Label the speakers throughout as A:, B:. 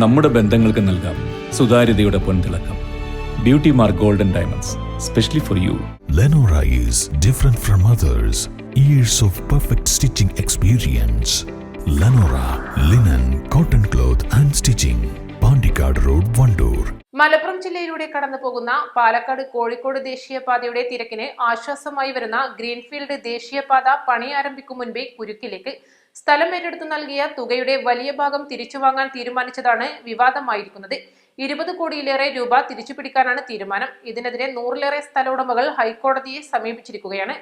A: നമ്മുടെ ബന്ധങ്ങൾക്ക് നൽകാം സുതാര്യതയുടെ പൊൻതിളക്കം. Beauty Mark Golden Diamonds, specially for you.
B: Lenora is different from others. Years of perfect stitching experience. Lenora linen, cotton cloth and stitching. Pandikad Road, Vandoor.
C: Malappuram ജില്ലയിലൂടെ കടന്നു പോകുന്ന പാലക്കാട് കോഴിക്കോട് ദേശീയപാതയുടെ തിരക്കിന് ആശ്വാസമായി വരുന്ന ഗ്രീൻഫീൽഡ് ദേശീയപാത പണി ആരംഭിക്കും മുൻപേ കുരുക്കിലേക്ക്. സ്ഥലം ഏറ്റെടുത്തു നൽകിയ തുകയുടെ വലിയ ഭാഗം തിരിച്ചുവാങ്ങാൻ തീരുമാനിച്ചതാണ് വിവാദമായിരിക്കുന്നത്. 20 കോടിയിലേറെ രൂപ തിരിച്ചുപിടിക്കാനാണ് തീരുമാനം. ഇതിനെതിരെ 100-ലേറെ സ്ഥല ഉടമകൾ ഹൈക്കോടതിയെ സമീപിച്ചിരിക്കുകയാണ്.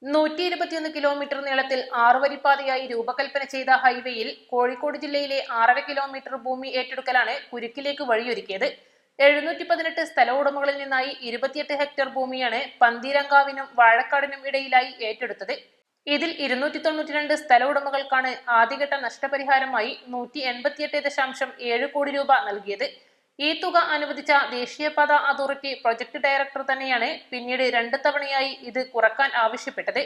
C: 121 കിലോമീറ്റർ നീളത്തിൽ 6 വരിപ്പാതയായി രൂപകൽപ്പന ചെയ്ത ഹൈവേയിൽ കോഴിക്കോട് ജില്ലയിലെ 6.5 കിലോമീറ്റർ ഭൂമി ഏറ്റെടുക്കലാണ് കുരുക്കിലേക്ക് വഴിയൊരുക്കിയത്. 718 സ്ഥല ഉടമകളിൽ നിന്നായി 28 ഹെക്ടർ ഭൂമിയാണ് പന്തീരങ്കാവിനും വാഴക്കാടിനും ഇടയിലായി ഏറ്റെടുത്തത്. ഇതിൽ 292 സ്ഥല ഉടമകൾക്കാണ് ആദ്യഘട്ട നഷ്ടപരിഹാരമായി 188.7 കോടി രൂപ നൽകിയത്. ഈ തുക അനുവദിച്ച ദേശീയപാത അതോറിറ്റി പ്രൊജക്ട് ഡയറക്ടർ തന്നെയാണ് പിന്നീട് 2 തവണയായി ഇത് കുറക്കാൻ ആവശ്യപ്പെട്ടത്.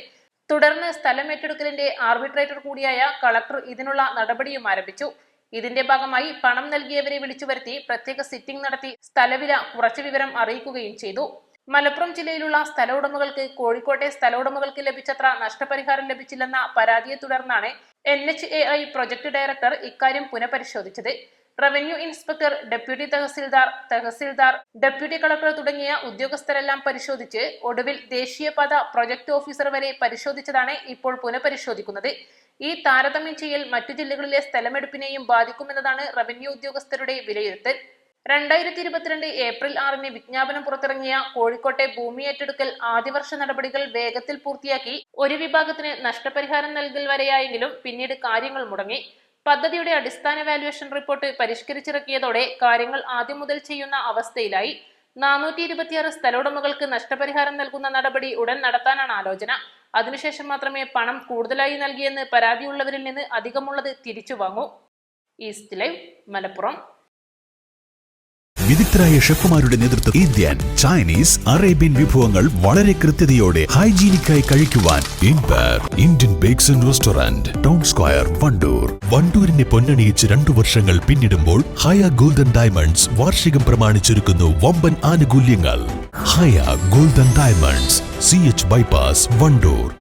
C: തുടർന്ന് സ്ഥലം ഏറ്റെടുക്കലിന്റെ ആർബിട്രേറ്റർ കൂടിയായ കളക്ടർ ഇതിനുള്ള നടപടിയും ആരംഭിച്ചു. ഇതിന്റെ ഭാഗമായി പണം നൽകിയവരെ വിളിച്ചു വരുത്തി പ്രത്യേക സിറ്റിംഗ് നടത്തി സ്ഥലവില കുറച്ച വിവരം അറിയിക്കുകയും ചെയ്തു. മലപ്പുറം ജില്ലയിലുള്ള സ്ഥല ഉടമകൾക്ക് കോഴിക്കോട്ടെ സ്ഥല ഉടമകൾക്ക് ലഭിച്ചത്ര നഷ്ടപരിഹാരം ലഭിച്ചില്ലെന്ന പരാതിയെ തുടർന്നാണ് NHAI പ്രൊജക്ട് ഡയറക്ടർ ഇക്കാര്യം പുനഃപരിശോധിച്ചത്. Revenue inspector, deputy tahsildar, deputy collector തുടങ്ങിയ ഉദ്യോഗസ്ഥരെല്ലാം പരിശോധിച്ച് ഒടുവിൽ ദേശീയപാത പ്രൊജക്ട് ഓഫീസർ വരെ പരിശോധിച്ചതാണ് ഇപ്പോൾ പുനഃപരിശോധിക്കുന്നത്. ഈ താരതമ്യം ചെയ്യൽ മറ്റു ജില്ലകളിലെ സ്ഥലമെടുപ്പിനെയും ബാധിക്കുമെന്നതാണ് റവന്യൂ ഉദ്യോഗസ്ഥരുടെ വിലയിരുത്തൽ. 2022 ഏപ്രിൽ 6-ന് വിജ്ഞാപനം പുറത്തിറങ്ങിയ കോഴിക്കോട്ടെ ഭൂമി ഏറ്റെടുക്കൽ ആദ്യവർഷ നടപടികൾ വേഗത്തിൽ പൂർത്തിയാക്കി ഒരു വിഭാഗത്തിന് നഷ്ടപരിഹാരം നൽകൽ വരെയായെങ്കിലും പിന്നീട് കാര്യങ്ങൾ മുടങ്ങി. പദ്ധതിയുടെ അടിസ്ഥാന വാല്യുവേഷൻ റിപ്പോർട്ട് പരിഷ്കരിച്ചിറക്കിയതോടെ കാര്യങ്ങൾ ആദ്യം മുതൽ ചെയ്യുന്ന അവസ്ഥയിലായി. 426 സ്ഥല ഉടമകൾക്ക് നഷ്ടപരിഹാരം നൽകുന്ന നടപടി ഉടൻ നടത്താനാണ് ആലോചന. അതിനുശേഷം മാത്രമേ പണം കൂടുതലായി നൽകിയെന്ന് പരാതിയുള്ളവരിൽ നിന്ന് അധികമുള്ളത് തിരിച്ചു വാങ്ങൂ. East live, Malappuram.
B: വിദഗ്ധരായ ഷെഫുമാരുടെ നേതൃത്വം ഇന്ത്യൻ, ചൈനീസ്, അറേബ്യൻ വിഭവങ്ങൾ വളരെ കൃത്യതയോടെ ഹൈജീനിക്കായി കഴിക്കുവാൻ Indian Bakes and Restaurant, Town Square, Vandoor. വണ്ടൂരിനെ പൊന്നണിയിച്ച് 2 വർഷങ്ങൾ പിന്നിടുമ്പോൾ ഹയ ഗോൾഡൻ ഡയമണ്ട്സ് വാർഷികം പ്രമാണിച്ചൊരുക്കുന്നു വമ്പൻ ആനുകൂല്യങ്ങൾ. Haya Golden Diamonds, CH bypass, Wandoor.